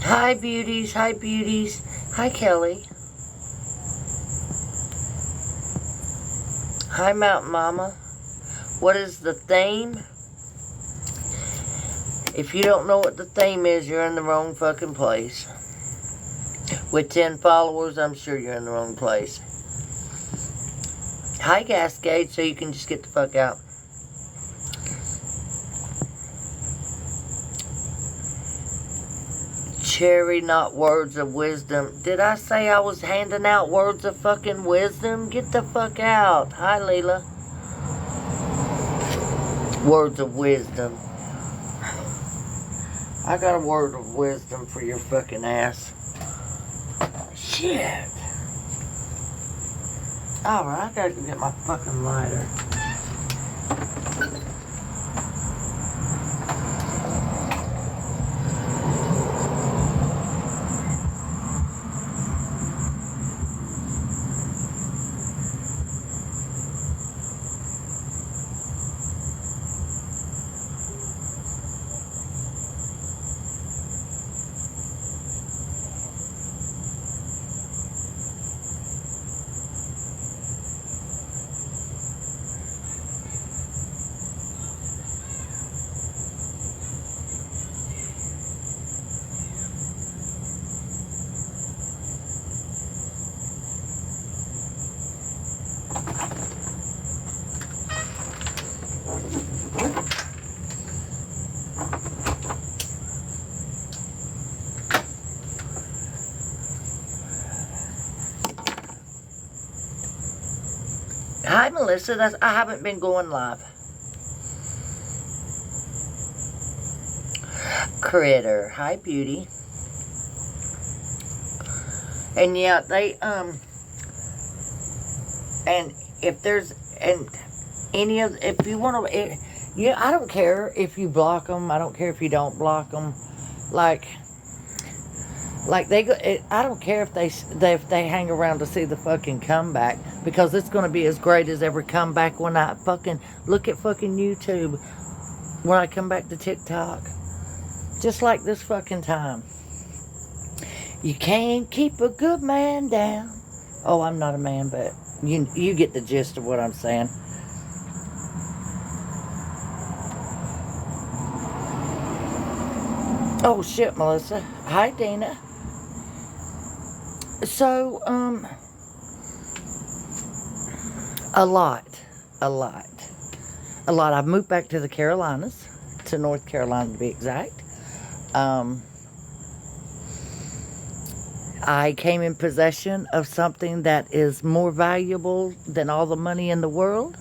Hi, beauties. Hi, beauties. Hi, Kelly. Hi, Mountain Mama. What is the theme? If you don't know what the theme is, you're in the wrong fucking place. With 10 followers, I'm sure you're in the wrong place. Hi, Cascade, so you can just get the fuck out. Cherry, not words of wisdom. Did I say I was handing out words of fucking wisdom? Get the fuck out. Hi, Leela. Words of wisdom. I got a word of wisdom for your fucking ass. Shit. Alright, I gotta go get my fucking lighter. Hi, Melissa. I haven't been going live. Critter. Hi, beauty. And yeah, and if there's, and any of, if you want to, yeah, I don't care if you block them. I don't care if you don't block them. Like they go, I don't care if they hang around to see the fucking comeback, because it's going to be as great as every comeback when I fucking look at fucking YouTube, when I come back to TikTok. Just like this fucking time. You can't keep a good man down. Oh, I'm not a man, but you get the gist of what I'm saying. Oh shit, Melissa. Hi, Dana. So, a lot. I've moved back to the Carolinas, to North Carolina to be exact. I came in possession of something that is more valuable than all the money in the world.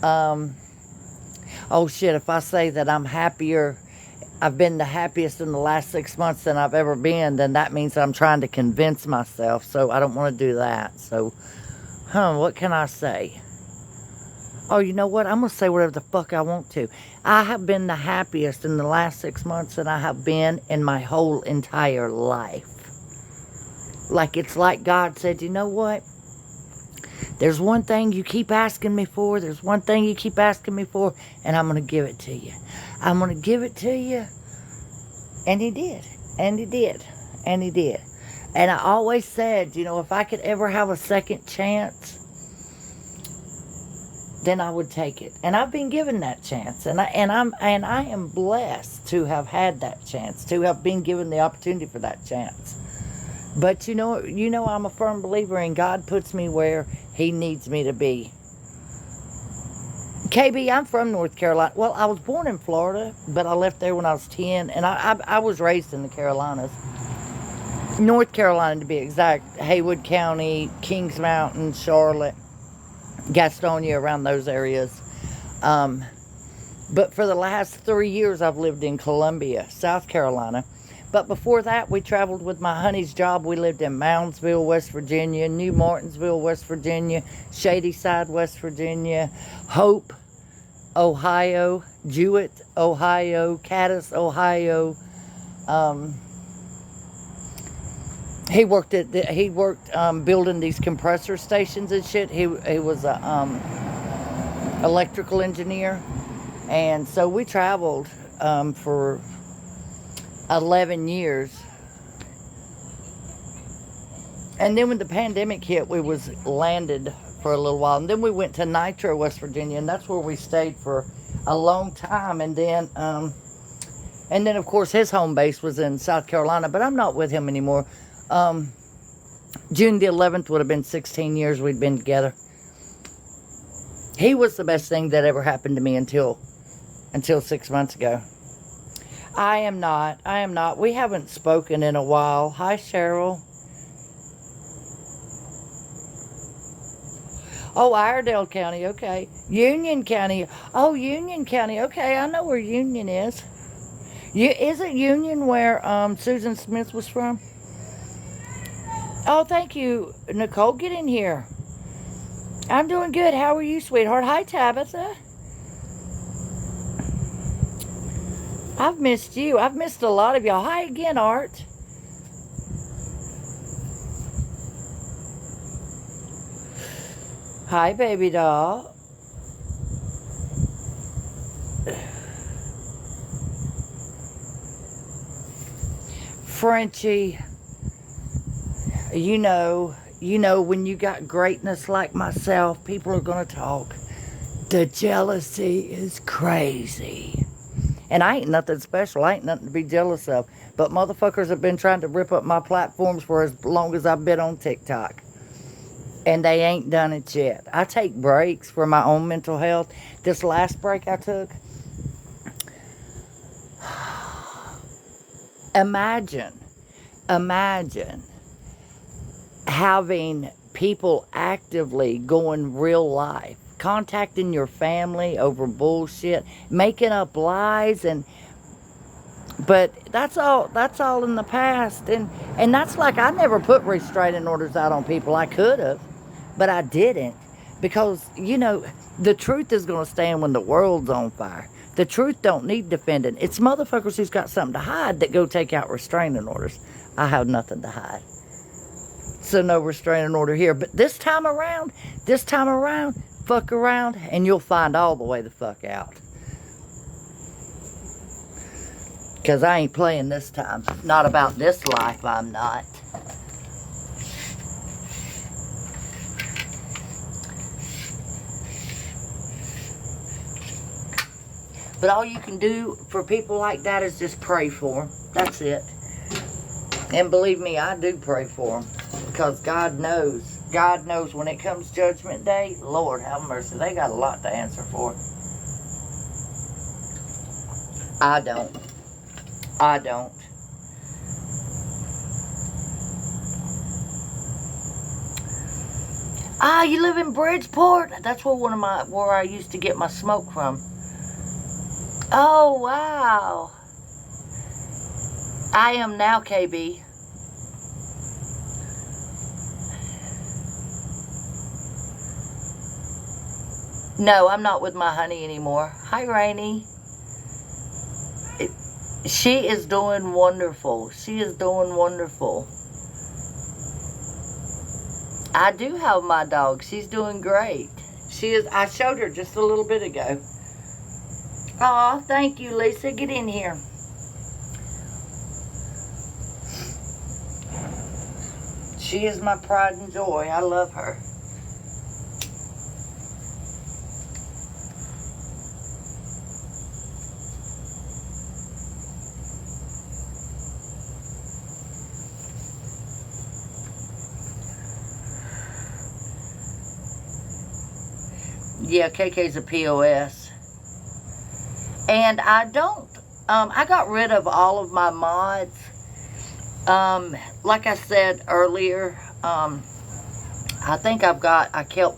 Oh shit, if I say that I've been the happiest in the last 6 months than I've ever been, then that means I'm trying to convince myself, so I don't want to do that. So, what can I say? Oh, you know what? I'm going to say whatever the fuck I want to. I have been the happiest in the last 6 months than I have been in my whole entire life. Like, it's like God said, you know what? There's one thing you keep asking me for. There's one thing you keep asking me for, and I'm going to give it to you. I'm going to give it to you. And he did. And he did. And he did. And I always said, you know, if I could ever have a second chance, then I would take it. And I've been given that chance. And I am blessed to have had that chance, to have been given the opportunity for that chance. But you know, I'm a firm believer in God puts me where he needs me to be. KB, I'm from North Carolina. Well, I was born in Florida, but I left there when I was 10, and I was raised in the Carolinas. North Carolina, to be exact. Haywood County, Kings Mountain, Charlotte, Gastonia, around those areas. But for the last 3 years, I've lived in Columbia, South Carolina. But before that, we traveled with my honey's job. We lived in Moundsville, West Virginia, New Martinsville, West Virginia, Shadyside, West Virginia, Hope, Ohio, Jewett, Ohio, Cadiz, Ohio. He worked building these compressor stations and shit. He was a electrical engineer, and so we traveled for 11 years And then when the pandemic hit, we was landed for a little while. And then we went to Nitro, West Virginia, and that's where we stayed for a long time. And then, of course, his home base was in South Carolina, but I'm not with him anymore. June the 11th would have been 16 years we'd been together. He was the best thing that ever happened to me until 6 months ago. I am not. We haven't spoken in a while. Hi, Cheryl. Oh, Iredell County, okay. Union County. Oh, Union County, okay. I know where Union is. Isn't Union where Susan Smith was from? Oh, thank you, Nicole. Get in here. I'm doing good. How are you, sweetheart? Hi, Tabitha. I've missed you. I've missed a lot of y'all. Hi again, Art. Hi, baby doll. Frenchie, you know, when you got greatness like myself, people are going to talk. The jealousy is crazy. And I ain't nothing special. I ain't nothing to be jealous of. But motherfuckers have been trying to rip up my platforms for as long as I've been on TikTok. And they ain't done it yet. I take breaks for my own mental health. This last break I took, imagine having people actively going real life, contacting your family over bullshit, making up lies, but that's all in the past. And that's like, I never put restraining orders out on people. I could have, but I didn't, because the truth is going to stand when the world's on fire. The truth don't need defending. It's motherfuckers who's got something to hide that go take out restraining orders. I have nothing to hide, so no restraining order here. But this time around, fuck around and you'll find all the way the fuck out. Because I ain't playing this time. Not about this life, I'm not. But all you can do for people like that is just pray for them. That's it. And believe me, I do pray for them. Because God knows. God knows when it comes Judgment Day, Lord have mercy. They got a lot to answer for. I don't. Ah, you live in Bridgeport? That's where I used to get my smoke from. Oh, wow. I am now, KB. No, I'm not with my honey anymore. Hi, Rainey. She is doing wonderful. She is doing wonderful. I do have my dog. She's doing great. She is. I showed her just a little bit ago. Aw, thank you, Lisa. Get in here. She is my pride and joy. I love her. Yeah, KK's a POS. And I don't, I got rid of all of my mods. Like I said earlier, I think I kept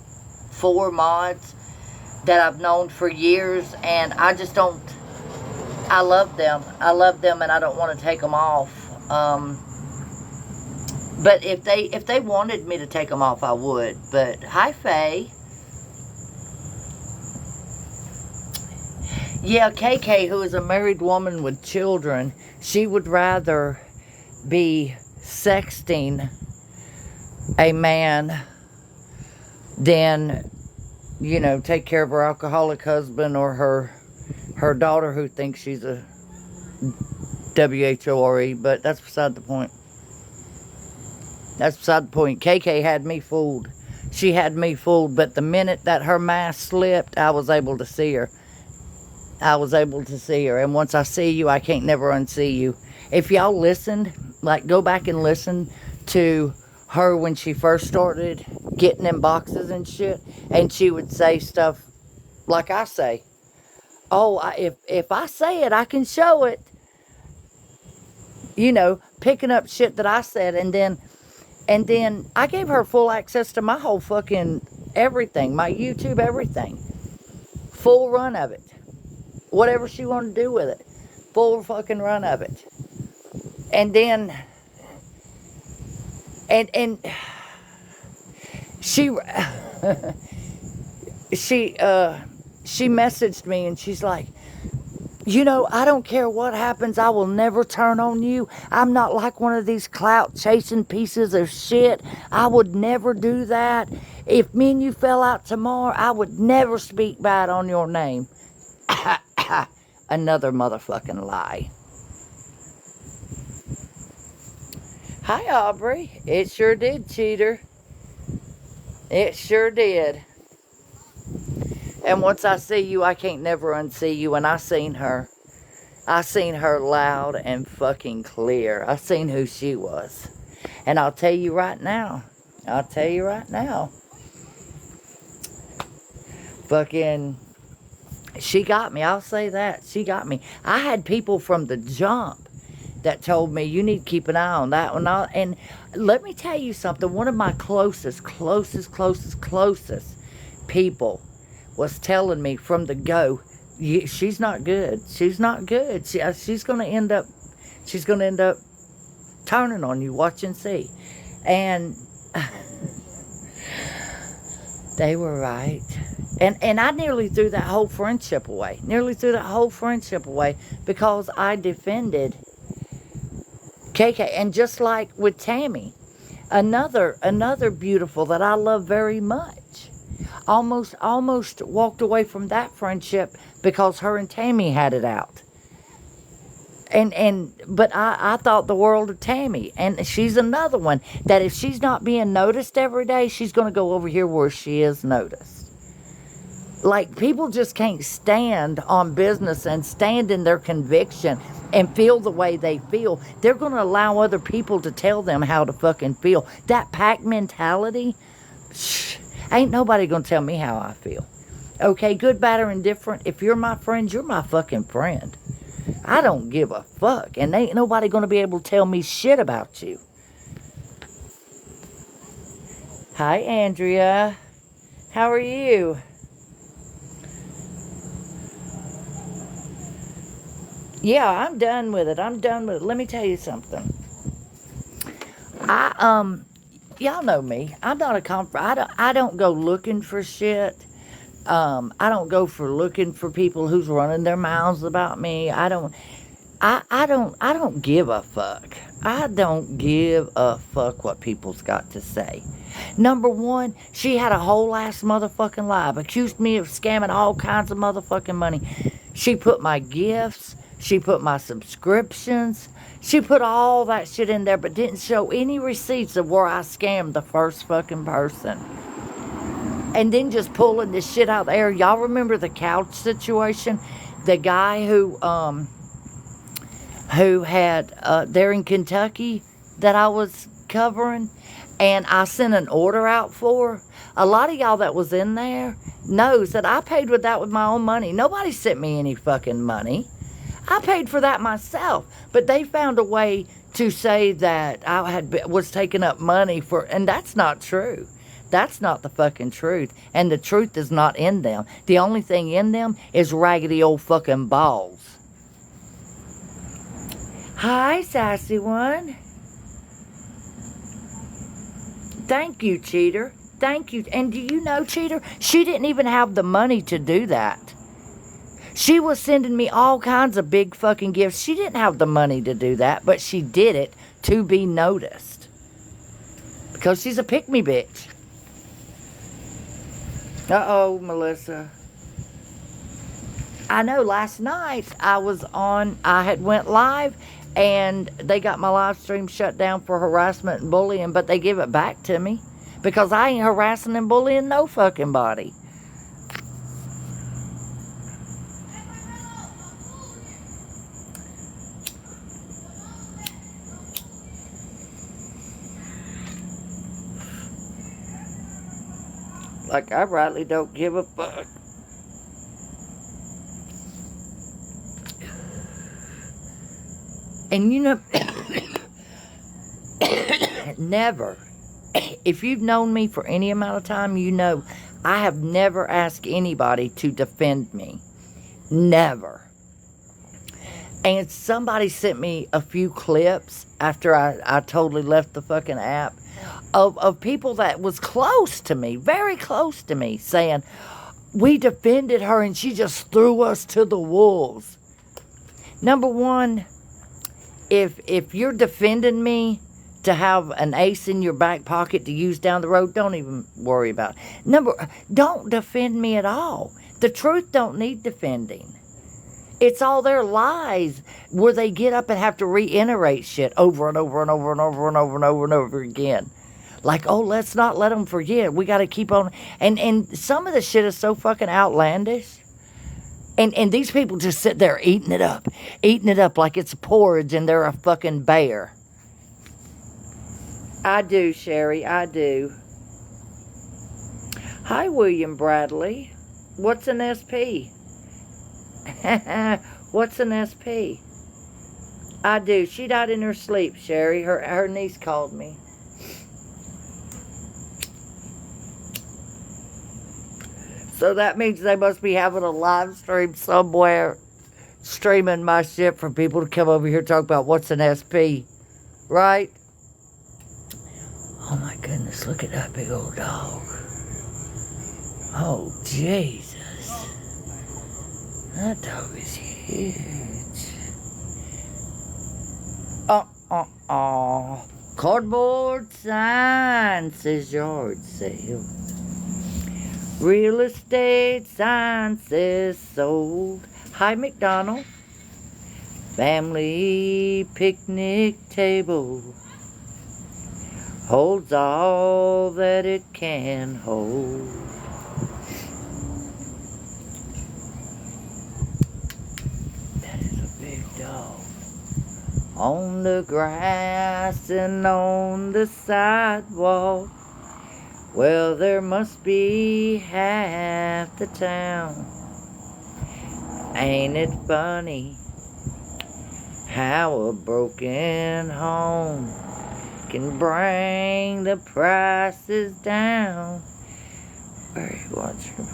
4 mods that I've known for years, and I just don't, I love them and I don't want to take them off. But if they wanted me to take them off, I would. But hi, Faye. Yeah, KK, who is a married woman with children, she would rather be sexting a man than, take care of her alcoholic husband or her daughter who thinks she's a WHORE, but that's beside the point. That's beside the point. KK had me fooled. She had me fooled, but the minute that her mask slipped, I was able to see her. I was able to see her. And once I see you, I can't never unsee you. If y'all listened, like, go back and listen to her when she first started getting in boxes and shit, and she would say stuff like I say. Oh, if I say it, I can show it. You know, picking up shit that I said, and then I gave her full access to my whole fucking everything, my YouTube, everything. Full run of it. Whatever she wanted to do with it. Full fucking run of it. And then, and she, she messaged me and she's like, you know, I don't care what happens. I will never turn on you. I'm not like one of these clout chasing pieces of shit. I would never do that. If me and you fell out tomorrow, I would never speak bad on your name. Another motherfucking lie. Hi, Aubrey. It sure did, cheater. It sure did. And once I see you, I can't never unsee you. And I seen her. I seen her loud and fucking clear. I seen who she was. And I'll tell you right now. I'll tell you right now. Fucking, she got me. I'll say that. She got me. I had people from the jump that told me, you need to keep an eye on that one. And let me tell you something. One of my closest people was telling me from the go, she's not good. She's not good. She's going to end up turning on you. Watch and see. And they were right. And I nearly threw that whole friendship away. Because I defended KK. And just like with Tammy, another beautiful that I love very much, almost walked away from that friendship because her and Tammy had it out. But I thought the world of Tammy. And she's another one that if she's not being noticed every day, she's going to go over here where she is noticed. Like, people just can't stand on business and stand in their conviction and feel the way they feel. They're going to allow other people to tell them how to fucking feel. That pack mentality, ain't nobody going to tell me how I feel. Okay, good, bad, or indifferent. If you're my friend, you're my fucking friend. I don't give a fuck. And ain't nobody going to be able to tell me shit about you. Hi, Andrea. How are you? Yeah, I'm done with it. Let me tell you something. Y'all know me. I'm not I don't go looking for shit. I don't go for looking for people who's running their mouths about me. I don't give a fuck. I don't give a fuck what people's got to say. Number one, she had a whole ass motherfucking lie. Accused me of scamming all kinds of motherfucking money. She put my gifts. She put my subscriptions. She put all that shit in there, but didn't show any receipts of where I scammed the first fucking person. And then just pulling this shit out of the air. Y'all remember the couch situation? The guy who had, there in Kentucky that I was covering, and I sent an order out for. A lot of y'all that was in there knows that I paid with that with my own money. Nobody sent me any fucking money. I paid for that myself, but they found a way to say that I was taking up money for, and that's not true. That's not the fucking truth, and the truth is not in them. The only thing in them is raggedy old fucking balls. Hi, sassy one. Thank you, cheater. Thank you. And do you know, cheater, she didn't even have the money to do that. She was sending me all kinds of big fucking gifts. She didn't have the money to do that, but she did it to be noticed. Because she's a pick-me bitch. Uh-oh, Melissa. I know last night I had went live And they got my live stream shut down for harassment and bullying, but they give it back to me because I ain't harassing and bullying no fucking body. Like, I rightly don't give a fuck. And you know, never, if you've known me for any amount of time, you know I have never asked anybody to defend me. Never. And somebody sent me a few clips after I totally left the fucking app of people that was close to me, very close to me, saying, we defended her and she just threw us to the wolves. Number one, if you're defending me to have an ace in your back pocket to use down the road, don't even worry about it. Don't defend me at all. The truth don't need defending. It's all their lies where they get up and have to reiterate shit over and over and over and over and over and over and over again. Like, oh, let's not let them forget. We got to keep on. And some of the shit is so fucking outlandish. And these people just sit there eating it up like it's porridge and they're a fucking bear. I do, Sherry, I do. Hi, William Bradley. What's an SP? What's an SP? I do. She died in her sleep, Sherry. Her niece called me. So that means they must be having a live stream somewhere, streaming my shit for people to come over here and talk about what's an SP, right? Oh my goodness, look at that big old dog. Oh, Jesus. That dog is huge. Cardboard sign says yard sale. Real estate sign says sold. Hi, McDonald. Family picnic table holds all that it can hold. That is a big dog. On the grass and on the sidewalk. Well, there must be half the town. Ain't it funny how a broken home can bring the prices down? Where are you watching?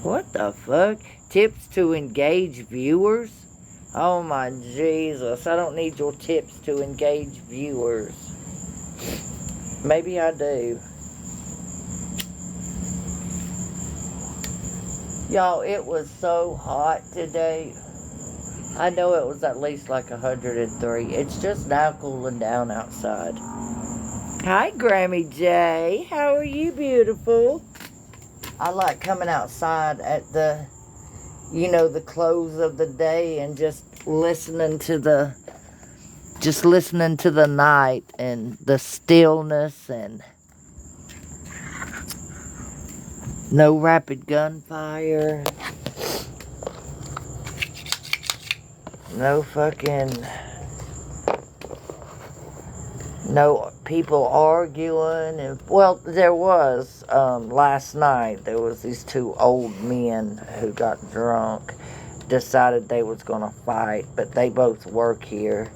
What the fuck? Tips to engage viewers? Oh my Jesus, I don't need your tips to engage viewers. Maybe I do. Y'all, it was so hot today. I know it was at least like 103. It's just now cooling down outside. Hi, Grammy J. How are you, beautiful? I like coming outside at the, the close of the day and just listening to the night and the stillness and no rapid gunfire. No people arguing. And, well, there was, last night, there was these two old men who got drunk, decided they was going to fight, but they both work here.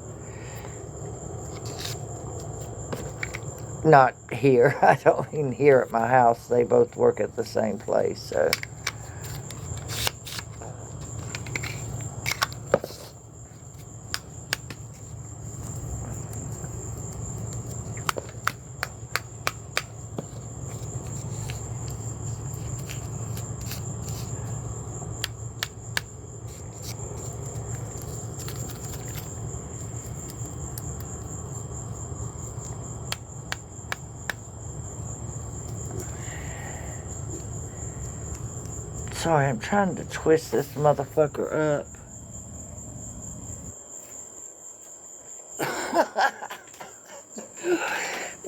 Not here. I don't mean here at my house. They both work at the same place, so. Sorry, I'm trying to twist this motherfucker up.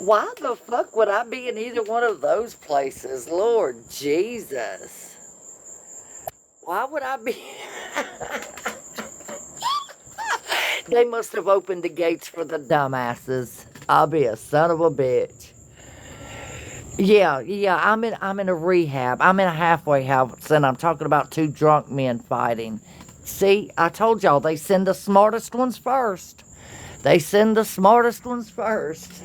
Why the fuck would I be in either one of those places? Lord Jesus. Why would I be? They must have opened the gates for the dumbasses. I'll be a son of a bitch. Yeah, I'm in a rehab. I'm in a halfway house, and I'm talking about two drunk men fighting. See, I told y'all, they send the smartest ones first. They send the smartest ones first.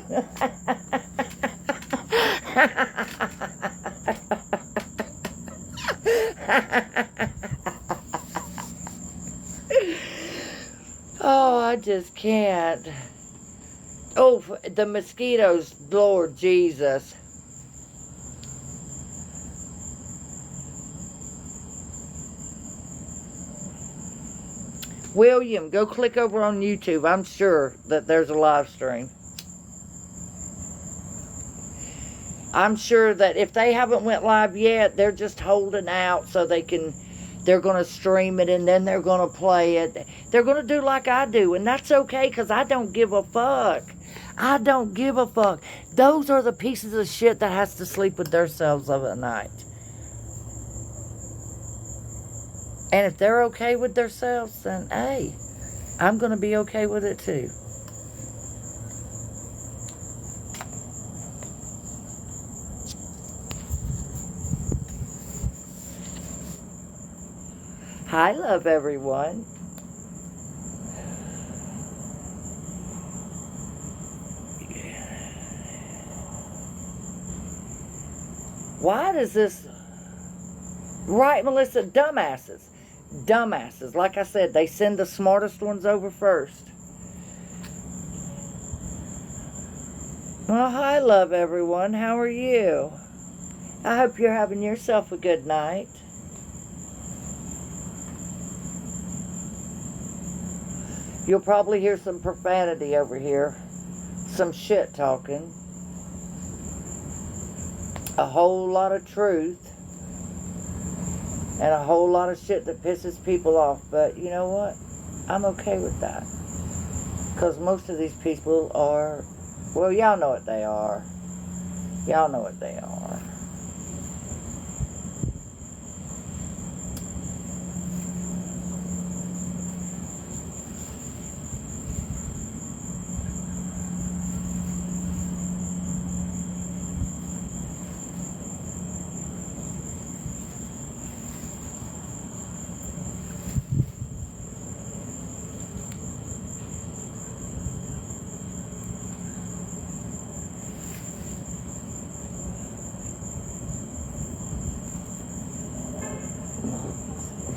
Oh, I just can't. Oh, the mosquitoes, Lord Jesus. William, go click over on YouTube. I'm sure that there's a live stream. I'm sure that if they haven't went live yet, they're just holding out so they're going to stream it and then they're going to play it. They're going to do like I do, and that's okay because I don't give a fuck. I don't give a fuck. Those are the pieces of shit that has to sleep with themselves of a night. And if they're okay with themselves, then hey, I'm going to be okay with it too. Hi, love everyone. Why does this... Right, Melissa, dumbasses. Dumbasses. Like I said, they send the smartest ones over first. Well, hi, love everyone. How are you? I hope you're having yourself a good night. You'll probably hear some profanity over here. Some shit talking. A whole lot of truth. And a whole lot of shit that pisses people off. But you know what? I'm okay with that. Because most of these people are... Well, y'all know what they are. Y'all know what they are.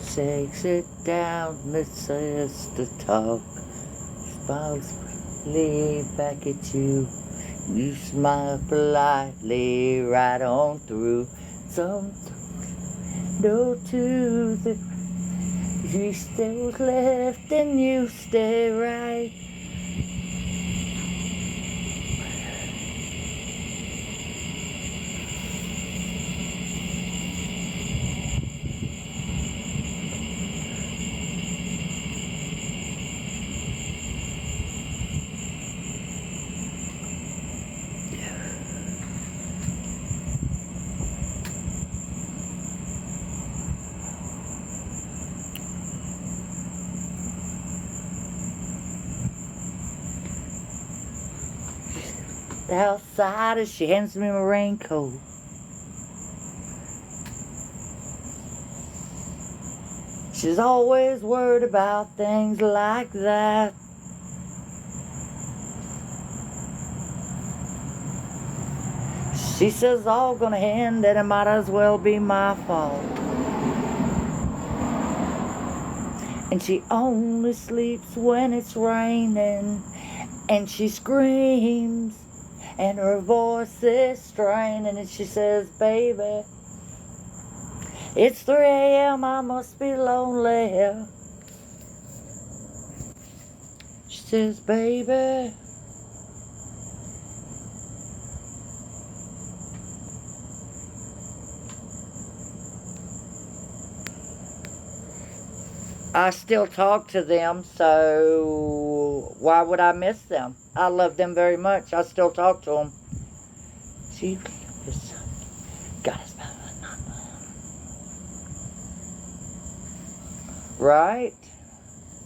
Say, sit down, let's just talk. Smiles lean back at you. You smile politely right on through. Some no to the... You stay left and you stay right. Outside as she hands me my raincoat. She's always worried about things like that. She says all gonna end and it might as well be my fault. And she only sleeps when it's raining. And she screams. And her voice is straining, and she says, baby, it's 3 a.m., I must be lonely. She says, baby, I still talk to them, so why would I miss them? I love them very much. I still talk to them. She is got us. Right?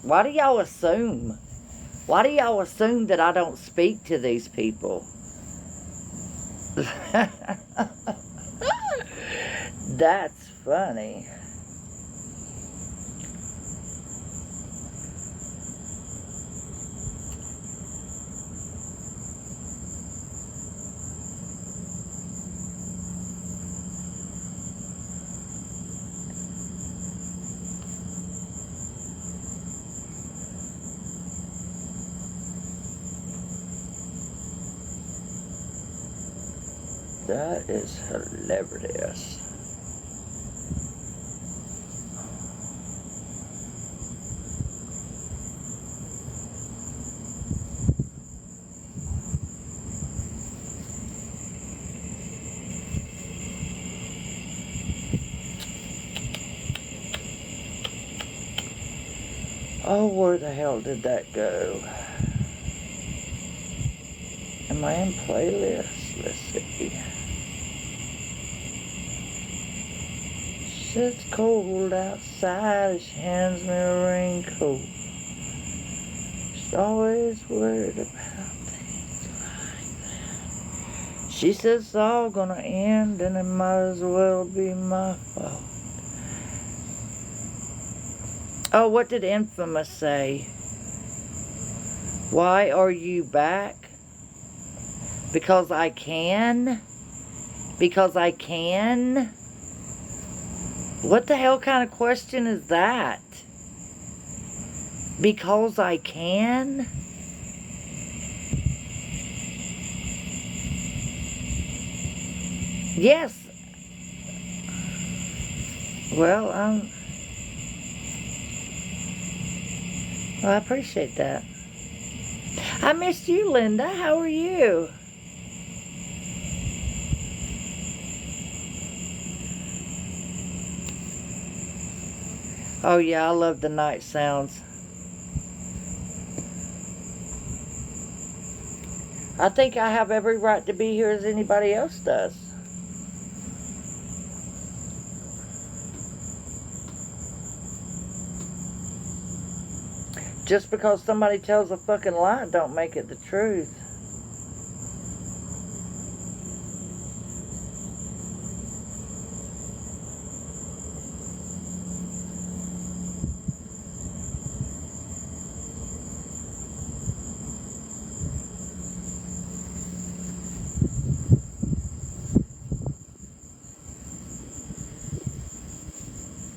Why do y'all assume? Why do y'all assume that I don't speak to these people? That's funny. That is hilarious. Oh, where the hell did that go? Am I in playlist? Let's see. It's cold outside, she hands me a raincoat. She's always worried about things like that. She says it's all gonna end and it might as well be my fault. Oh, what did Infamous say? Why are you back? Because I can? Because I can? What the hell kind of question is that? Because I can? Yes. Well, I appreciate that. I missed you, Linda. How are you? Oh yeah, I love the night sounds. I think I have every right to be here as anybody else does. Just because somebody tells a fucking lie don't make it the truth.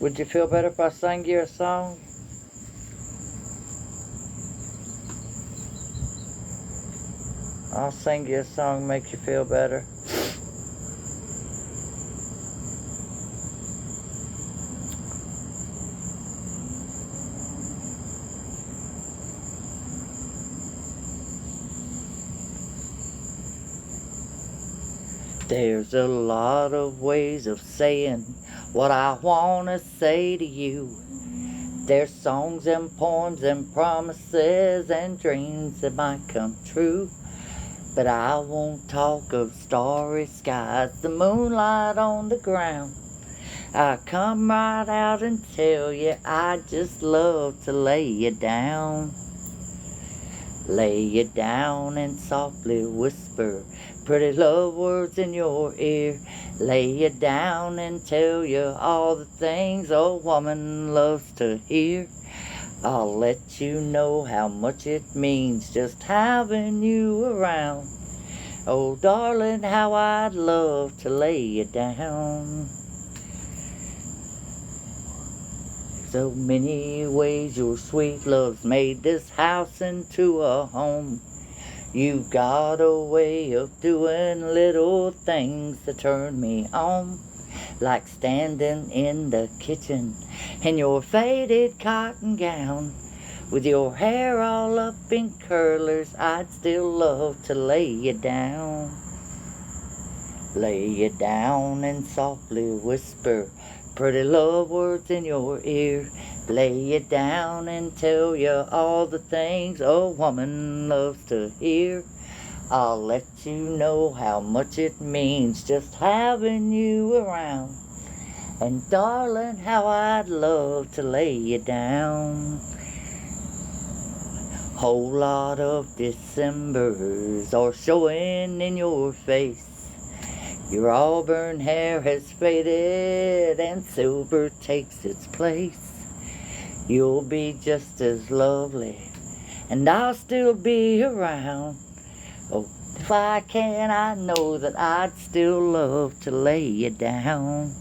Would you feel better if I sang you a song? I'll sing you a song, make you feel better. There's a lot of ways of saying what I want to say to you. There's songs and poems and promises and dreams that might come true. But I won't talk of starry skies, the moonlight on the ground. I come right out and tell you I just love to lay you down. Lay you down and softly whisper pretty love words in your ear. Lay you down and tell you all the things a woman loves to hear. I'll let you know how much it means just having you around. Oh, darling, how I'd love to lay you down. So many ways your sweet love's made this house into a home. You've got a way of doing little things that turn me on. Like standing in the kitchen in your faded cotton gown. With your hair all up in curlers, I'd still love to lay you down. Lay you down and softly whisper pretty love words in your ear. Lay you down and tell you all the things a woman loves to hear. I'll let you know how much it means just having you around. And darling, how I'd love to lay you down. Whole lot of Decembers are showing in your face. Your auburn hair has faded and silver takes its place. You'll be just as lovely and I'll still be around. Oh, if I can, I know that I'd still love to lay you down.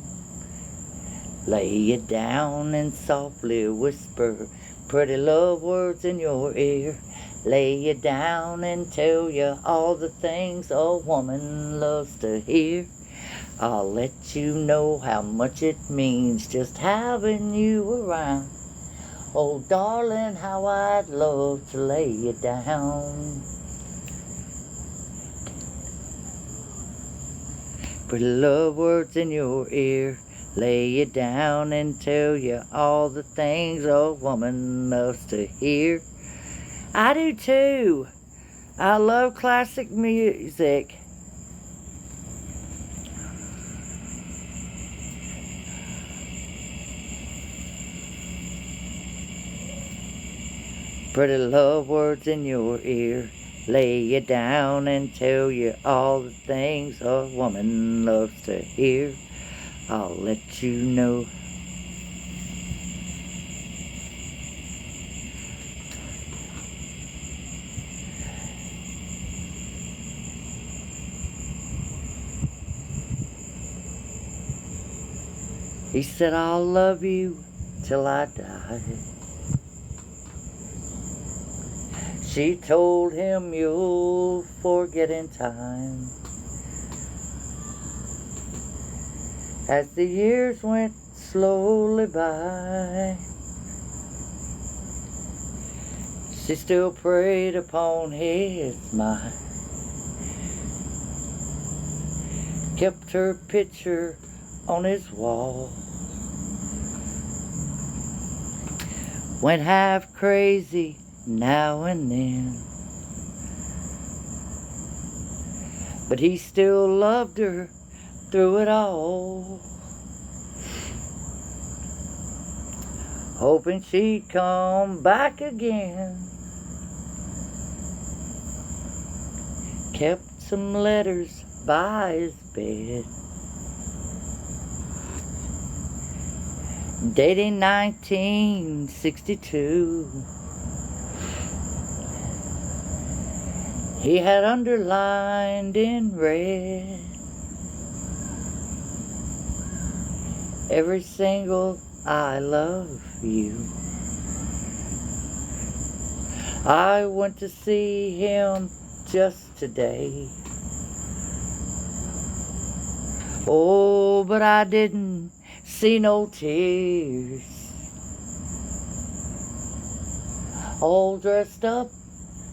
Lay you down and softly whisper pretty love words in your ear. Lay you down and tell you all the things a woman loves to hear. I'll let you know how much it means just having you around. Oh, darling, how I'd love to lay you down. Pretty love words in your ear. Lay you down and tell you all the things a woman loves to hear. I do too. I love classic music. Pretty love words in your ear. Lay you down and tell you all the things a woman loves to hear. I'll let you know. He said, I'll love you till I die. She told him you'll forget in time. As the years went slowly by, she still preyed upon his mind. Kept her picture on his wall. Went half crazy now and then, but he still loved her through it all, hoping she'd come back again. Kept some letters by his bed, dating 1962. He had underlined in red every single I love you. I went to see him just today. Oh, but I didn't see no tears. All dressed up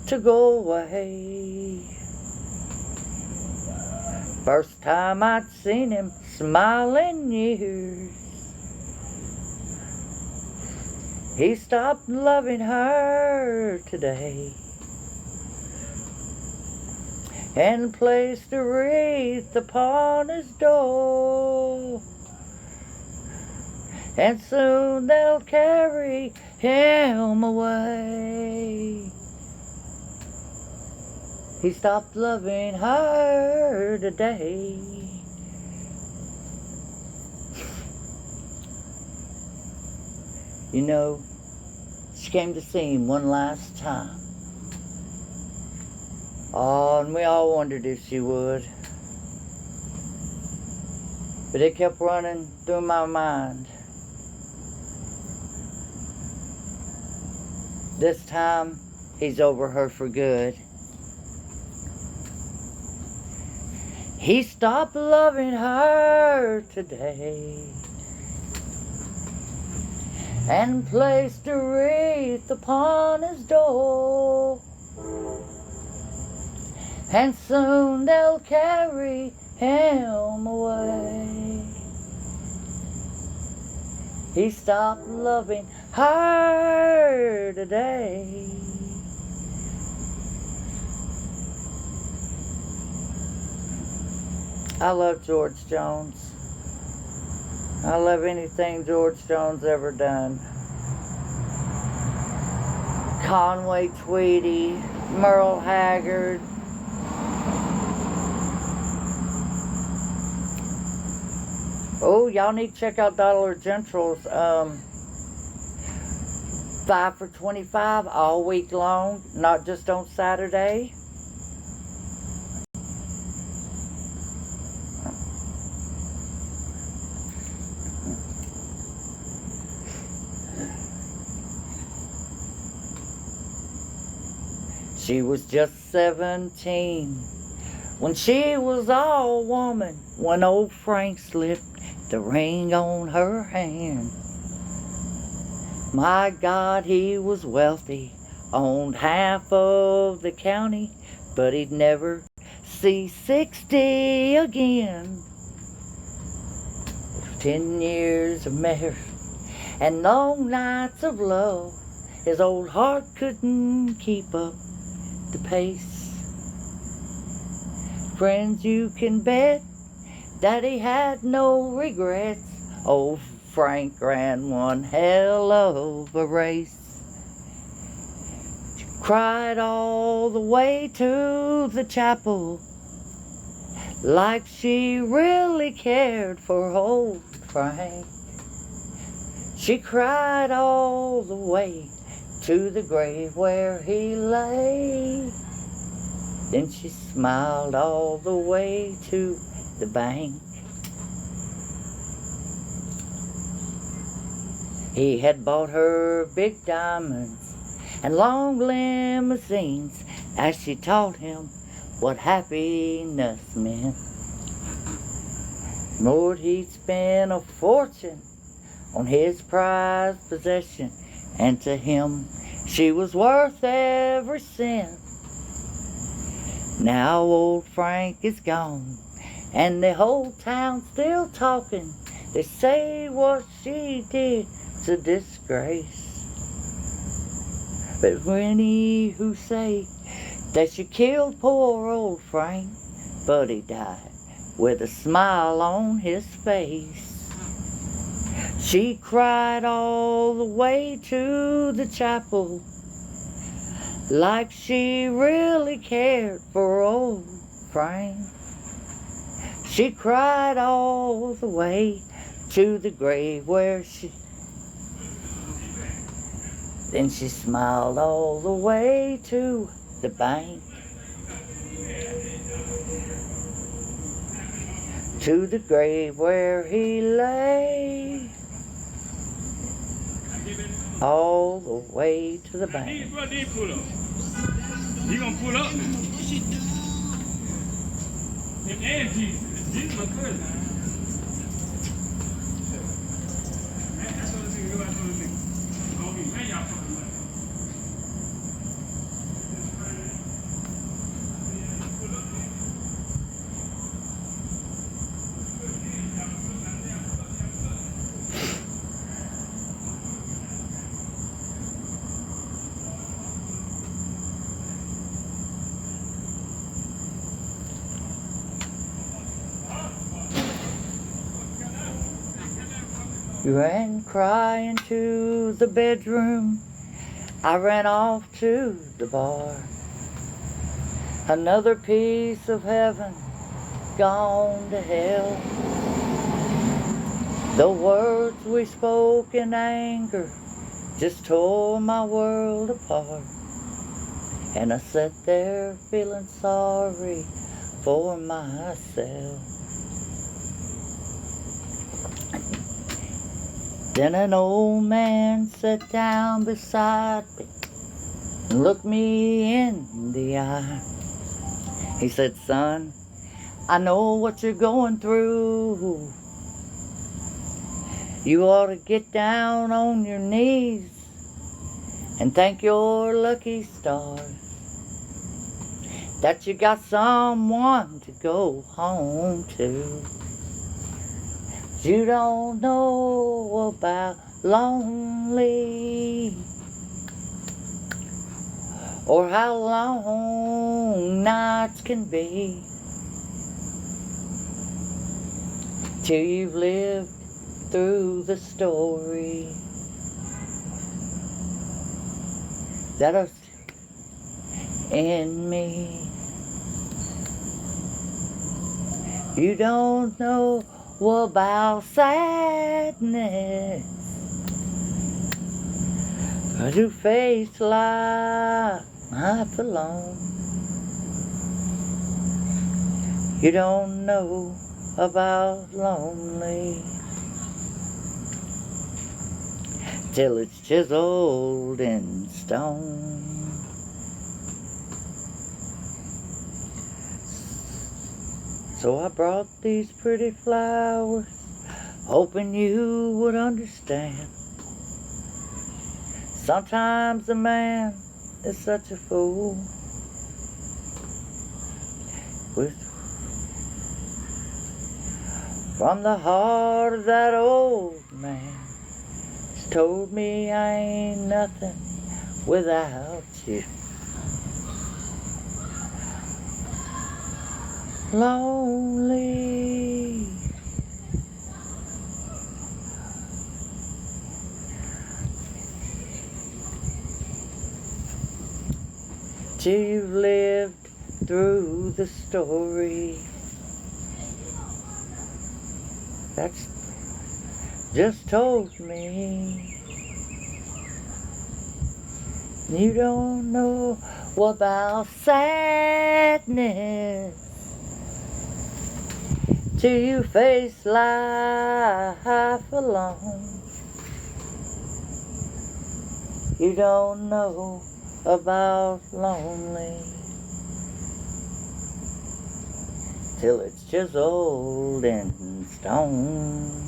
to go away. First time I'd seen him smile in years. He stopped loving her today and placed a wreath upon his door. And soon they'll carry him away. He stopped loving her today. You know, she came to see him one last time. Oh, and we all wondered if she would. But it kept running through my mind. This time, he's over her for good. He stopped loving her today and placed a wreath upon his door. And soon they'll carry him away. He stopped loving her today I love George Jones. I love anything George Jones ever done. Conway Twitty, Merle Haggard. Oh, y'all need to check out Dollar General's 5 for $25 all week long, not just on Saturday. She was just 17 when she was all woman, when old Frank slipped the ring on her hand. My God, he was wealthy, owned half of the county, but he'd never see 60 again. 10 years of marriage and long nights of love, his old heart couldn't keep up the pace. Friends, you can bet that he had no regrets. Old Frank ran one hell of a race. She cried all the way to the chapel, like she really cared for old Frank. She cried all the way to the grave where he lay. Then she smiled all the way to the bank. He had bought her big diamonds and long limousines as she taught him what happiness meant. Lord, he'd spent a fortune on his prized possession, and to him she was worth every cent. Now old Frank is gone, and the whole town's still talking. They say what she did's a disgrace. But many who say that she killed poor old Frank, but he died with a smile on his face. She cried all the way to the chapel, like she really cared for old Frank. She cried all the way to the grave where she... Then she smiled all the way to the bank. To the grave where he lay. All the way to the bank. You gonna pull up? Them antiques, these look good. That's what the nigga do. That's what the nigga. Okay, man, y'all fucking money. You ran crying to the bedroom. I ran off to the bar. Another piece of heaven gone to hell. The words we spoke in anger just tore my world apart. And I sat there feeling sorry for myself. Then an old man sat down beside me and looked me in the eye. He said, "Son, I know what you're going through. You ought to get down on your knees and thank your lucky stars that you got someone to go home to. You don't know about lonely or how long nights can be. till you've lived through the story that is in me. You don't know about sadness, 'cause you face life alone. You don't know about lonely till it's chiseled in stone. So I brought these pretty flowers, hoping you would understand. Sometimes a man is such a fool. From the heart of that old man, he's told me I ain't nothing without you. Lonely. Till you've lived through the story that's just told me. You don't know about sadness till you face life alone. You don't know about lonely till it's chiseled in stone.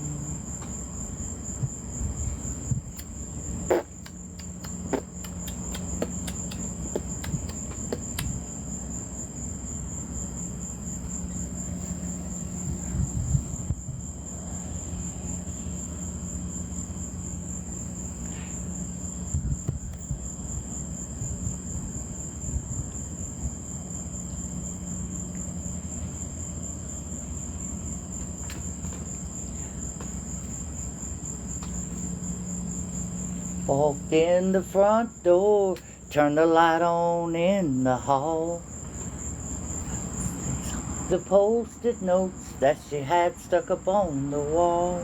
Walked in the front door, turned the light on in the hall. The post-it notes that she had stuck up on the wall.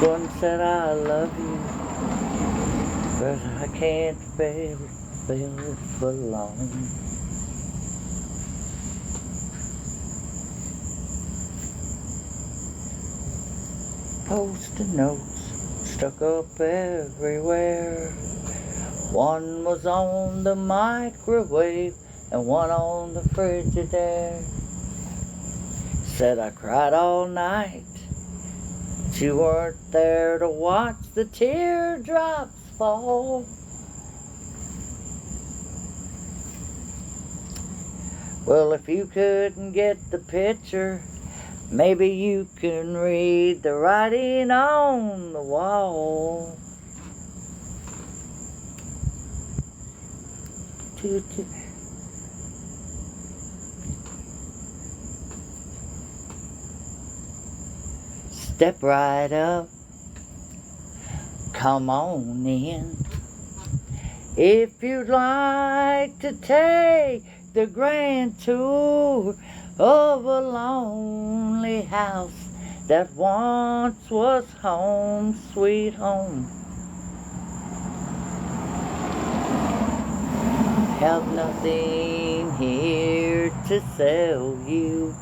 One said, I love you, but I can't bear it for long. Post-it notes stuck up everywhere. One was on the microwave and one on the Frigidaire. Said I cried all night, but you weren't there to watch the teardrops fall. Well, if you couldn't get the picture, maybe you can read the writing on the wall. Step right up, come on in. If you'd like to take the grand tour of a lonely house that once was home, sweet home. Have nothing here to sell you,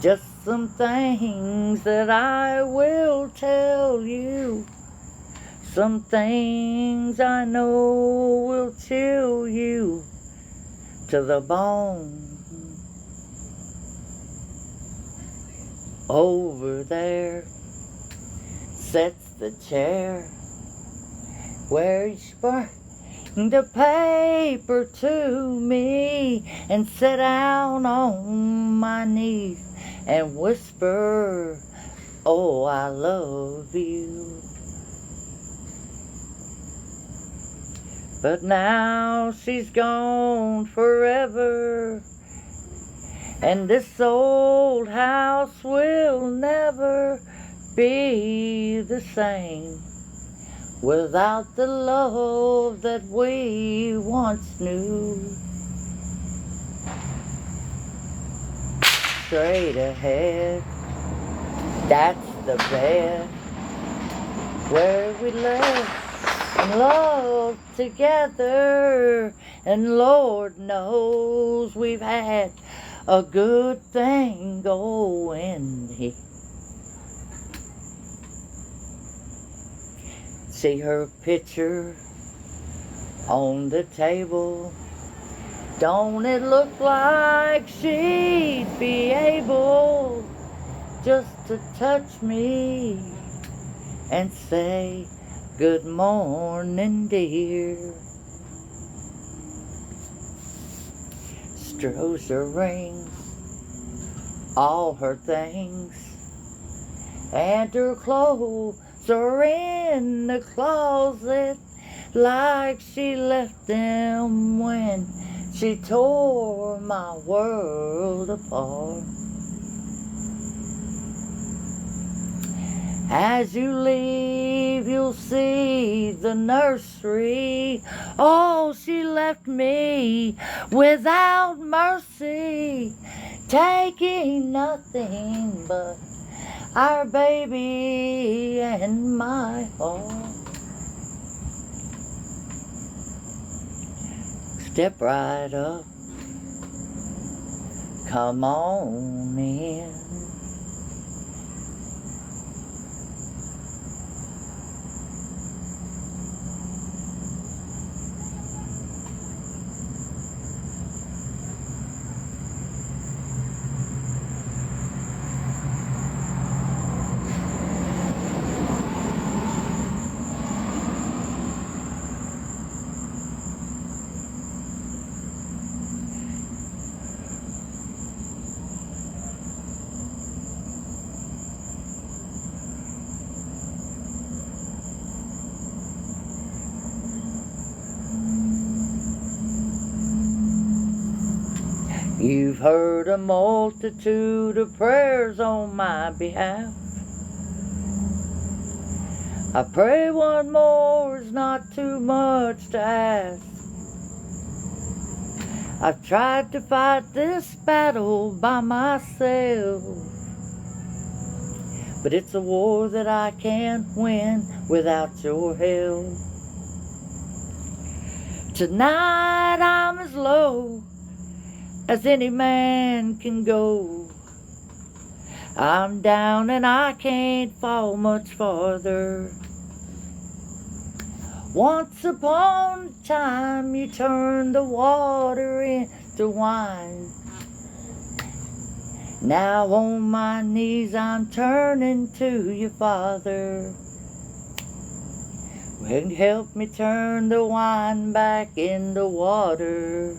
just some things that I will tell you. Some things I know will chill you to the bone. Over there sits the chair where you spread the paper to me and sit down on my knees and whisper, oh, I love you. But now she's gone forever, And this old house will never be the same without the love that we once knew. Straight ahead, that's the bed where we lived and loved together. And Lord knows we've had a good thing going here. See her picture on the table. Don't it look like she'd be able just to touch me and say, good morning, dear. Strows her rings, all her things, and her clothes are in the closet like she left them when she tore my world apart. As you leave, you'll see the nursery. Oh, she left me without mercy, taking nothing but our baby and my heart. Step right up, come on in. You've heard a multitude of prayers on my behalf. I pray one more is not too much to ask. I've tried to fight this battle by myself, but it's a war that I can't win without your help. Tonight I'm as low as any man can go. I'm down and I can't fall much farther. Once upon a time you turned the water into wine. Now on my knees I'm turning to you, Father. Will you help me turn the wine back into water?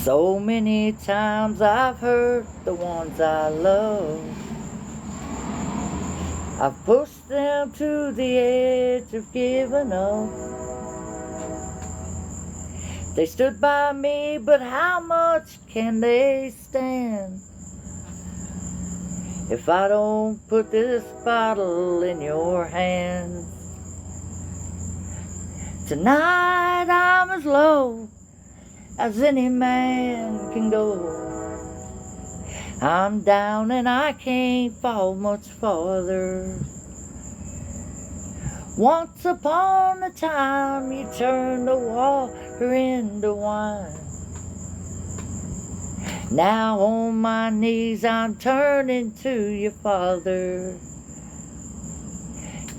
So many times I've hurt the ones I love. I've pushed them to the edge of giving up. They stood by me, but how much can they stand if I don't put this bottle in your hands? Tonight I'm as low as any man can go. I'm down and I can't fall much farther. Once upon a time you turned the water into wine. Now on my knees I'm turning to you, Father.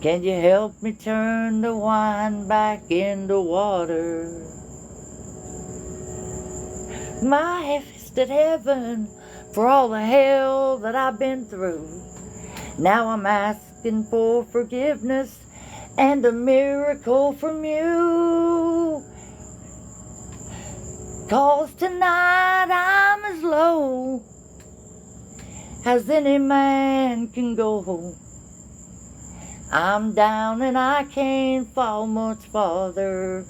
Can you help me turn the wine back into water? My fist at heaven for all the hell that I've been through. Now I'm asking for forgiveness and a miracle from you. 'Cause tonight I'm as low as any man can go. I'm down and I can't fall much farther.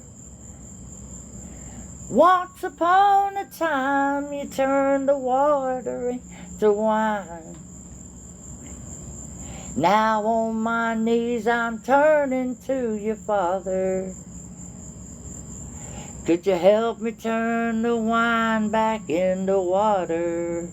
Once upon a time you turned the water into wine. Now on my knees I'm turning to you, Father. Could you help me turn the wine back into water?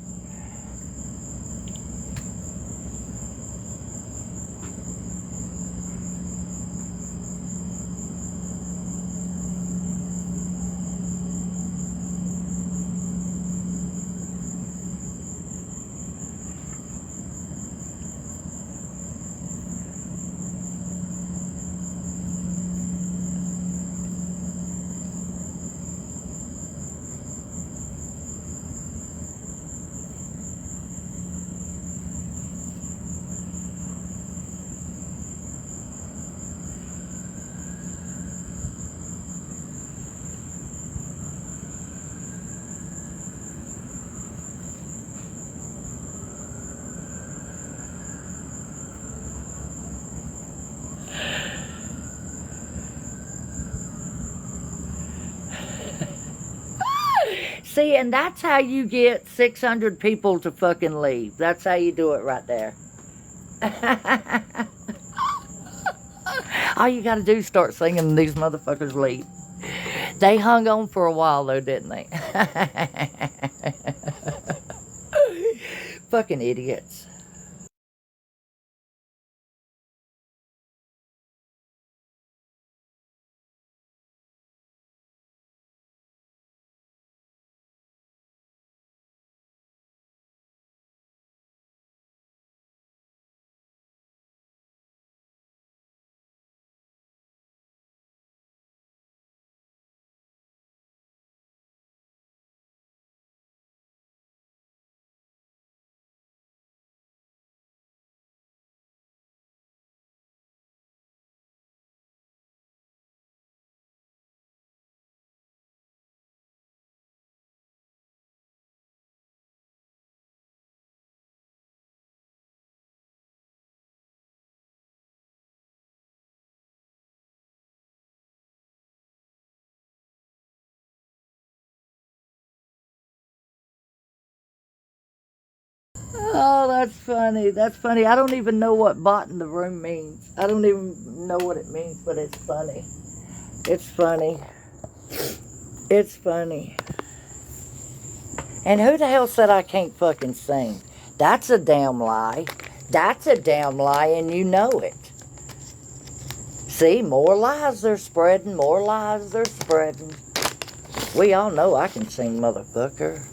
See, and that's how you get 600 people to fucking leave. That's how you do it right there. All you gotta do is start singing and these motherfuckers leave. They hung on for a while though, didn't they? Fucking idiots. Oh, that's funny. That's funny. I don't even know what bot in the room means. I don't even know what it means, but it's funny. It's funny. It's funny. And who the hell said I can't fucking sing? That's a damn lie. That's a damn lie, and you know it. See, more lies they're spreading. More lies they're spreading. We all know I can sing, motherfucker.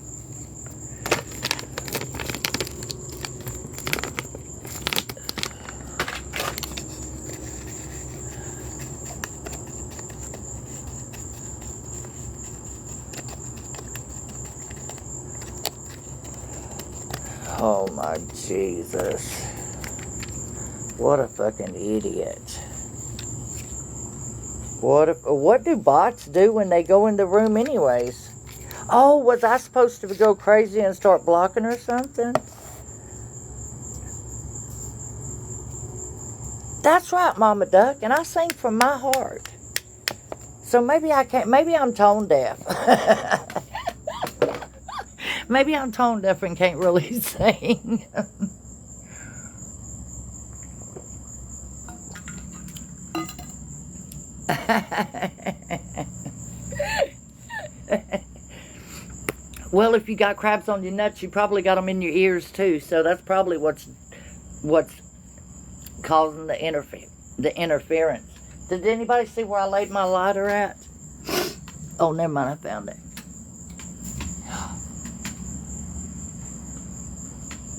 Oh my Jesus. What a fucking idiot. What do bots do when they go in the room anyways? Oh, was I supposed to go crazy and start blocking or something? That's right, Mama Duck, and I sing from my heart. So maybe I can't, maybe I'm tone deaf. Maybe I'm tone deaf and can't really sing. Well, if you got crabs on your nuts, you probably got them in your ears too. So that's probably what's causing the interference. Did anybody see where I laid my lighter at? Oh, never mind, I found it.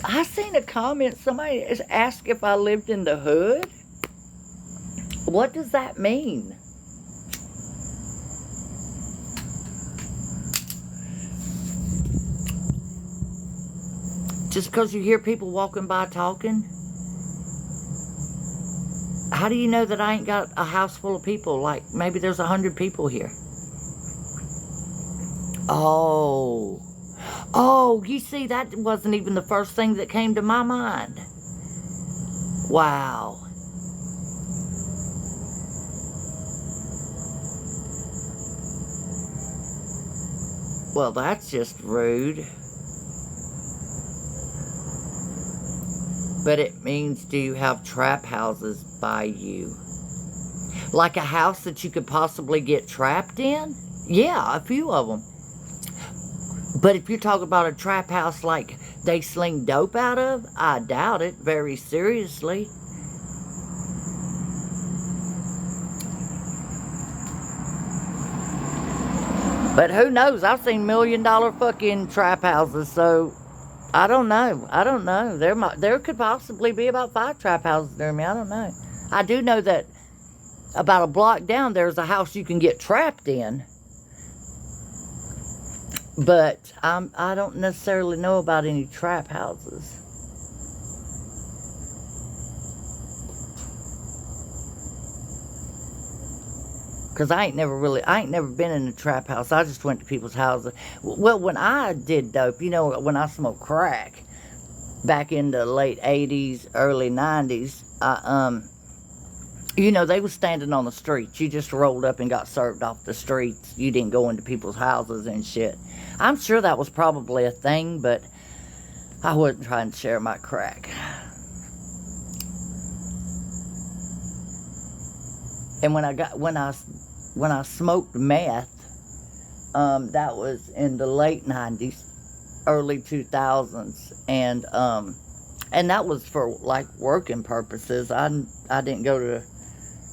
I seen a comment, somebody asked if I lived in the hood. What does that mean? Just because you hear people walking by talking? How do you know that I ain't got a house full of people? Like, maybe there's 100 people here. Oh. Oh, you see, that wasn't even the first thing that came to my mind. Wow. Well, that's just rude. But it means, do you have trap houses by you? Like a house that you could possibly get trapped in? Yeah, a few of them. But if you're talking about a trap house like they sling dope out of, I doubt it very seriously. But who knows? I've seen $1 million fucking trap houses, so I don't know. I don't know. There could possibly be about 5 trap houses near me. I don't know. I do know that about a block down there's a house you can get trapped in. But I don't necessarily know about any trap houses. Because I ain't never been in a trap house. I just went to people's houses. Well, when I did dope, you know, when I smoked crack, back in the late 80s, early 90s, you know, they was standing on the streets. You just rolled up and got served off the streets. You didn't go into people's houses and shit. I'm sure that was probably a thing, but I wasn't trying to share my crack. And when I smoked meth, that was in the late 90s, early 2000s, and that was for like working purposes. I didn't go to,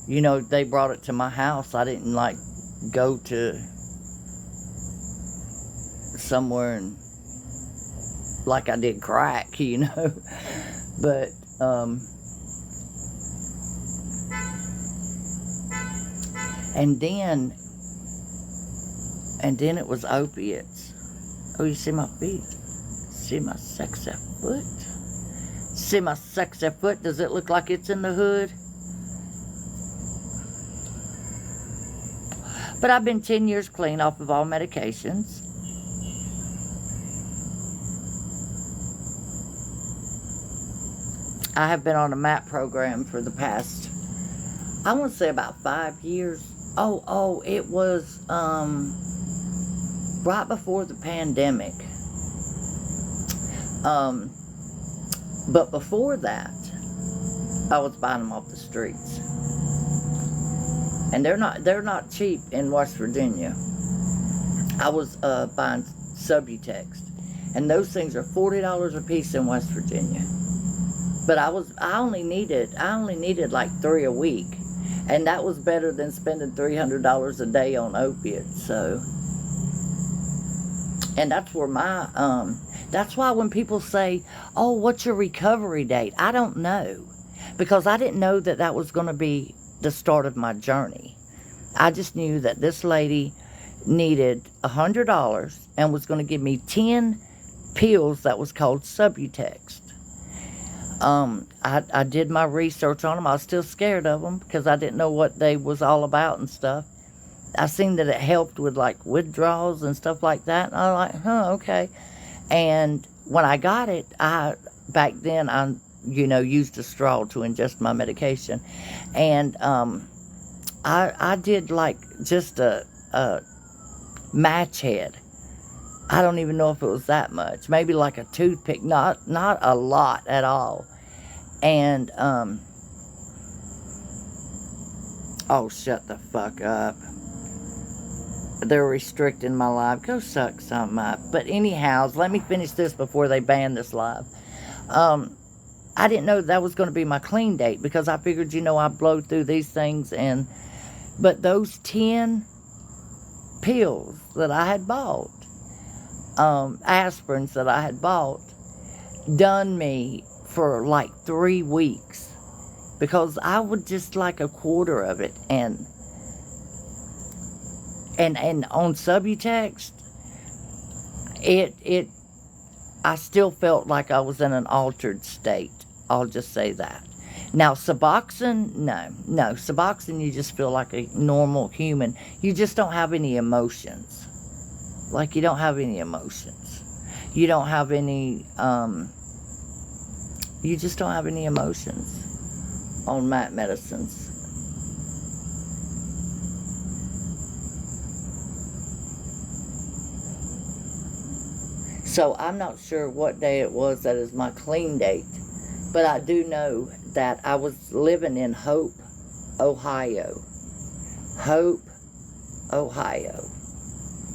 you know, they brought it to my house. I didn't like go to somewhere and like I did crack, you know. But and then it was opiates. Oh, you see my feet? See my sexy foot? See my sexy foot? Does it look like it's in the hood? But I've been 10 years clean off of all medications. I have been on a MAP program for the past, I want to say about 5 years. Oh, it was right before the pandemic. But before that, I was buying them off the streets. And they're not cheap in West Virginia. I was buying Subutex, and those things are $40 a piece in West Virginia. But I only needed like 3 a week, and that was better than spending $300 a day on opiates. So, and that's where that's why when people say, "Oh, what's your recovery date?" I don't know, because I didn't know that was going to be the start of my journey. I just knew that this lady needed $100 and was going to give me 10 pills that was called Subutex. I did my research on them. I was still scared of them because I didn't know what they was all about and stuff. I seen that it helped with like withdrawals and stuff like that. And I was like, okay. And when I got it, back then I used a straw to ingest my medication. And I did like just a match head. I don't even know if it was that much. Maybe like a toothpick, not a lot at all. And oh, shut the fuck up. They're restricting my live. Go suck something up. But anyhow, let me finish this before they ban this live. I didn't know that was going to be my clean date because I figured, I blowed through these things. But those 10 pills that I had bought, aspirins that I had bought, done me for like 3 weeks. Because I would just like a quarter of it. And on Subutex, I still felt like I was in an altered state. I'll just say that. Now, Suboxone, no. Suboxone, you just feel like a normal human. You just don't have any emotions. Like, you don't have any emotions. You don't have any, you just don't have any emotions on MAP medicines. So I'm not sure what day it was that is my clean date. But I do know that I was living in Hope, Ohio. Hope, Ohio.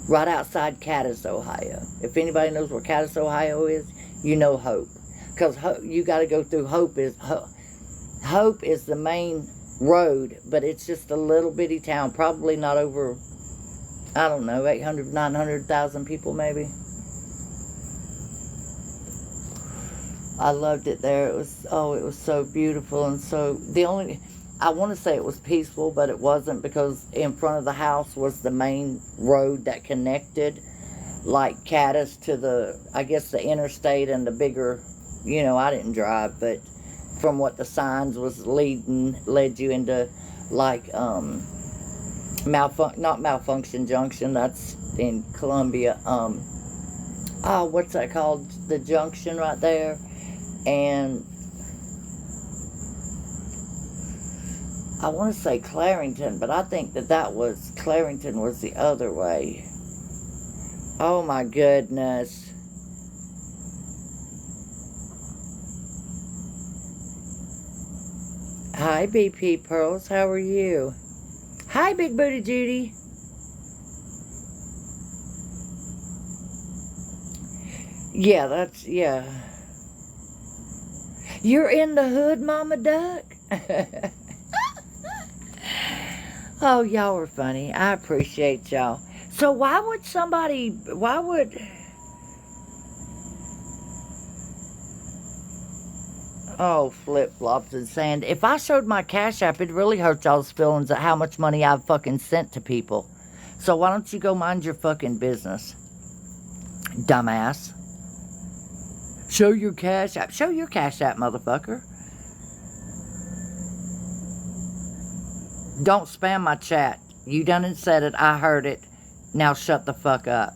Right outside Cadiz, Ohio. If anybody knows where Cadiz, Ohio is, you know Hope. Because you got to go through Hope is the main road, but it's just a little bitty town. Probably not over, I don't know, 800, 900,000 people maybe. I loved it there. It was so beautiful. And so I want to say it was peaceful, but it wasn't, because in front of the house was the main road that connected, like Cadiz to the interstate and the bigger, I didn't drive, but from what the signs was led you into, like, not Malfunction Junction, that's in Columbia, what's that called? The junction right there. And I want to say Clarington, but I think Clarington was the other way. Oh my goodness. Hi, BP Pearls. How are you? Hi, Big Booty Judy. Yeah. You're in the hood, Mama Duck? Oh, y'all are funny. I appreciate y'all. So why would oh, flip-flops and sand. If I showed my Cash App, it'd really hurt y'all's feelings at how much money I've fucking sent to people. So why don't you go mind your fucking business, dumbass? Show your Cash App. Show your Cash App, motherfucker. Don't spam my chat. You done and said it. I heard it. Now shut the fuck up.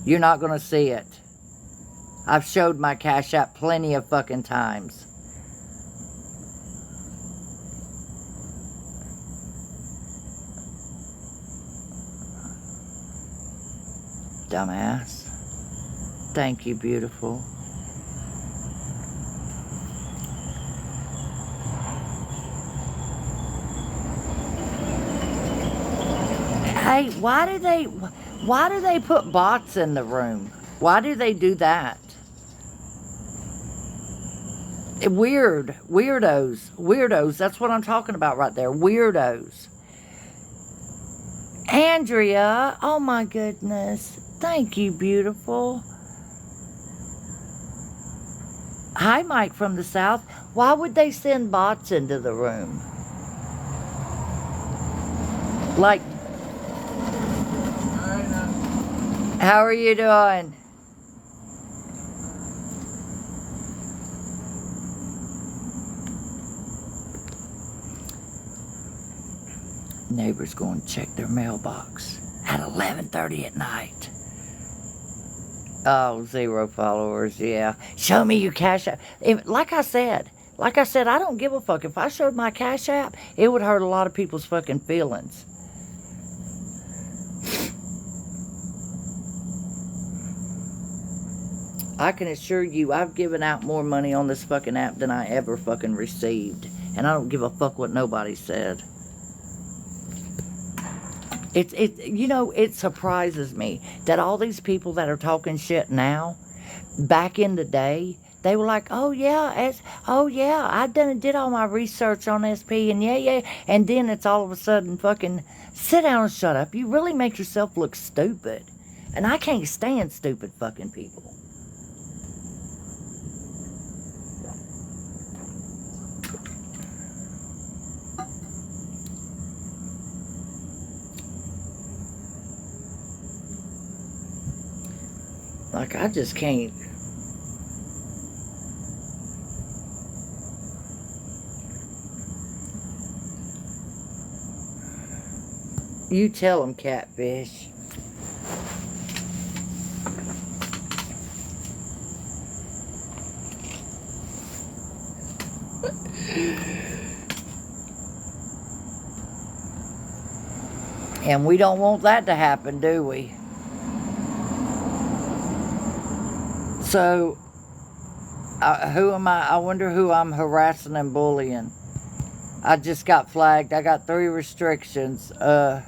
You're not gonna see it. I've showed my Cash App plenty of fucking times. Dumbass. Thank you, beautiful. Hey, why do they put bots in the room? Why do they do that? Weirdos, that's what I'm talking about right there, weirdos. Andrea, oh my goodness, thank you, beautiful. Hi, Mike from the South. Why would they send bots into the room? Like, how are you doing? Neighbors going to check their mailbox at 11:30 at night. Oh, 0 followers, yeah. Show me your Cash App. Like I said, I don't give a fuck. If I showed my Cash App, it would hurt a lot of people's fucking feelings. I can assure you, I've given out more money on this fucking app than I ever fucking received. And I don't give a fuck what nobody said. It surprises me that all these people that are talking shit now, back in the day, they were like, oh yeah, I did all my research on SP, and yeah, and then it's all of a sudden fucking, sit down and shut up. You really make yourself look stupid. And I can't stand stupid fucking people. Like, I just can't. You tell them, Catfish. And we don't want that to happen, do we? So, who am I? I wonder who I'm harassing and bullying. I just got flagged. I got 3 restrictions. I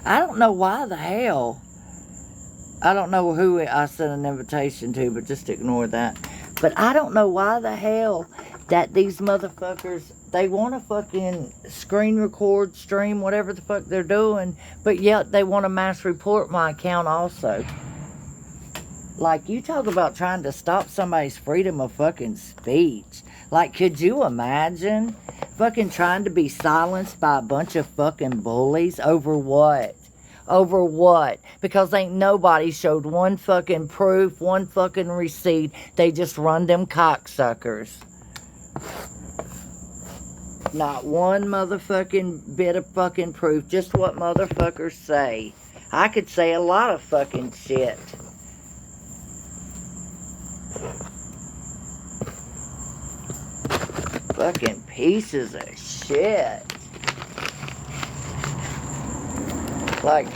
don't know why the hell. I don't know who I sent an invitation to, but just ignore that. But I don't know why the hell that these motherfuckers, they want to fucking screen record, stream, whatever the fuck they're doing, but yet they want to mass report my account also. Like, you talk about trying to stop somebody's freedom of fucking speech. Like, could you imagine fucking trying to be silenced by a bunch of fucking bullies over what? Over what? Because ain't nobody showed one fucking proof, one fucking receipt. They just run them cocksuckers. Not one motherfucking bit of fucking proof. Just what motherfuckers say. I could say a lot of fucking shit. Fucking pieces of shit. Like,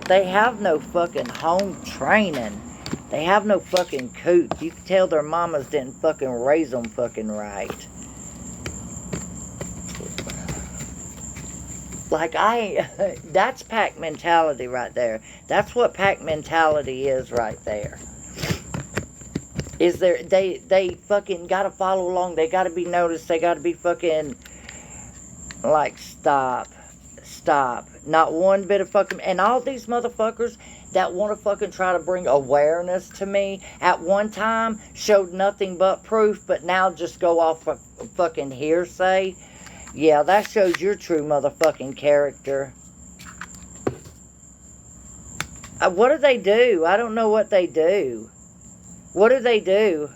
they have no fucking home training. They have no fucking coot. You can tell their mamas didn't fucking raise them fucking right. Like, that's pack mentality right there. That's what pack mentality is right there. Is there, they fucking gotta follow along. They gotta be noticed. They gotta be fucking, like, stop. Not one bit of fucking, and all these motherfuckers that want to fucking try to bring awareness to me, at one time showed nothing but proof, but now just go off of fucking hearsay. Yeah, that shows your true motherfucking character. What do they do? I don't know what they do. What do they do?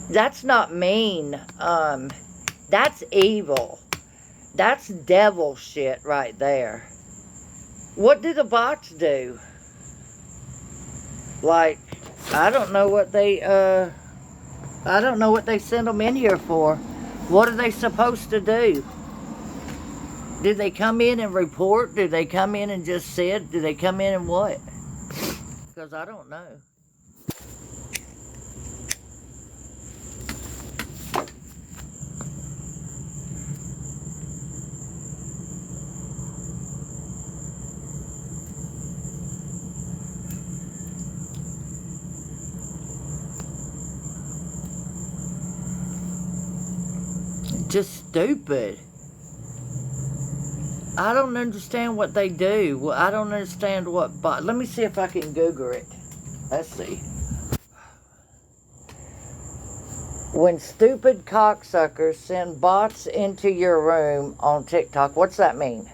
That's not mean. That's evil. That's devil shit right there. What do the bots do? Like, I don't know what they send them in here for. What are they supposed to do? Did they come in and report? Did they come in and just sit? Did they come in and what? Because I don't know. Just stupid. I don't understand what they do. Well, I don't understand what bot. Let me see if I can Google it. Let's see. When stupid cocksuckers send bots into your room on TikTok, what's that mean?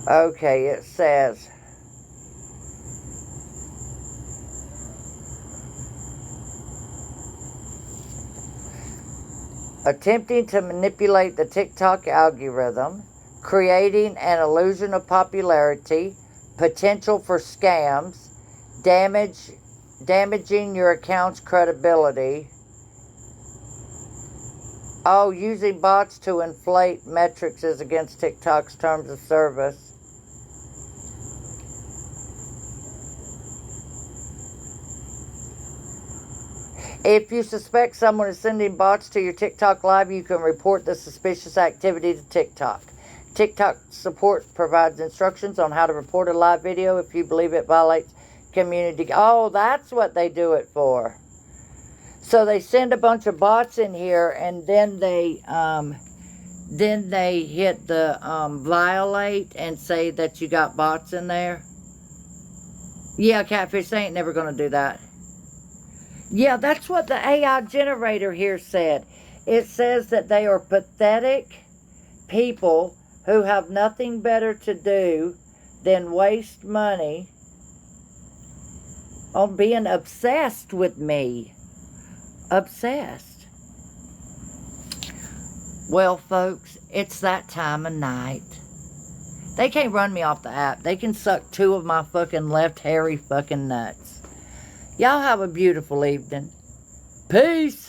Okay, it says, attempting to manipulate the TikTok algorithm, creating an illusion of popularity, potential for scams, damaging your account's credibility. Oh, using bots to inflate metrics is against TikTok's terms of service. If you suspect someone is sending bots to your TikTok live, you can report the suspicious activity to TikTok. TikTok support provides instructions on how to report a live video if you believe it violates community. Oh, that's what they do it for. So they send a bunch of bots in here, and then they hit the violate and say that you got bots in there. Yeah, Catfish, they ain't never going to do that. Yeah, that's what the AI generator here said. It says that they are pathetic people who have nothing better to do than waste money on being obsessed with me. Obsessed. Well, folks, it's that time of night. They can't run me off the app. They can suck 2 of my fucking left hairy fucking nuts. Y'all have a beautiful evening. Peace.